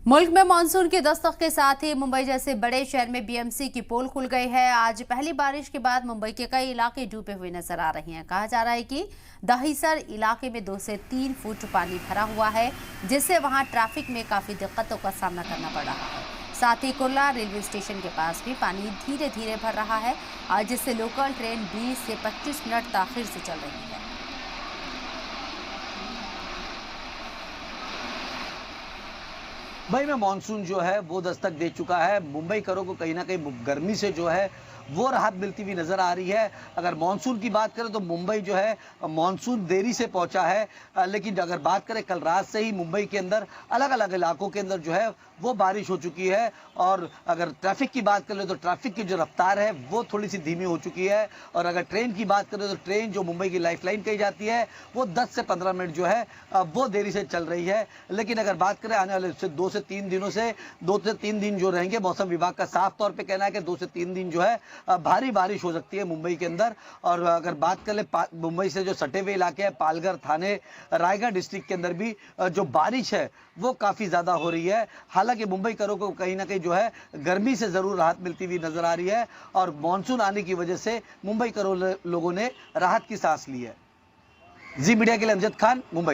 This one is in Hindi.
मुल्क में मानसून की दस्तक के साथ ही मुंबई जैसे बड़े शहर में बीएमसी की पोल खुल गई है। आज पहली बारिश के बाद मुंबई के कई इलाके डूबे हुए नजर आ रहे हैं। कहा जा रहा है कि दहिसर इलाके में 2 से 3 फुट पानी भरा हुआ है, जिससे वहां ट्रैफिक में काफी दिक्कतों का सामना करना पड़ रहा है। साथ ही कुर्ला रेलवे स्टेशन के पास भी पानी धीरे धीरे भर रहा है, जिससे लोकल ट्रेन 20 से 25 मिनट ताखिर से चल रही है। मुंबई में मानसून जो है वो दस्तक दे चुका है। मुंबई करों को कहीं ना कहीं गर्मी से जो है वो राहत मिलती हुई नजर आ रही है। अगर मानसून की बात करें तो मुंबई जो है मानसून देरी से पहुंचा है, लेकिन अगर बात करें कल रात से ही मुंबई के अंदर अलग अलग इलाकों के अंदर जो है वो बारिश हो चुकी है। और अगर ट्रैफिक की बात करें तो ट्रैफिक की जो रफ्तार है वो थोड़ी सी धीमी हो चुकी है। और अगर ट्रेन की बात करें तो ट्रेन जो मुंबई की लाइफलाइन कही जाती है वो 10 से 15 मिनट जो है वो देरी से चल रही है। लेकिन अगर बात करें आने वाले 2 से 3 दिनों से 2 से 3 दिन जो रहेंगे, मौसम विभाग का साफ तौर पे कहना है कि 2 से 3 दिन जो है भारी बारिश हो सकती है मुंबई के अंदर। और अगर बात करें मुंबई से जो सटे हुए इलाके हैं, पालघर, थाने, रायगढ़ डिस्ट्रिक्ट के अंदर भी जो बारिश है वो काफी ज्यादा हो रही है। हालांकि मुंबई करों को कहीं ना कहीं जो है गर्मी से जरूर राहत मिलती हुई नजर आ रही है और मानसून आने की वजह से मुंबई करों लोगों ने राहत की सांस ली है। जी मीडिया के लिए अमजद खान, मुंबई।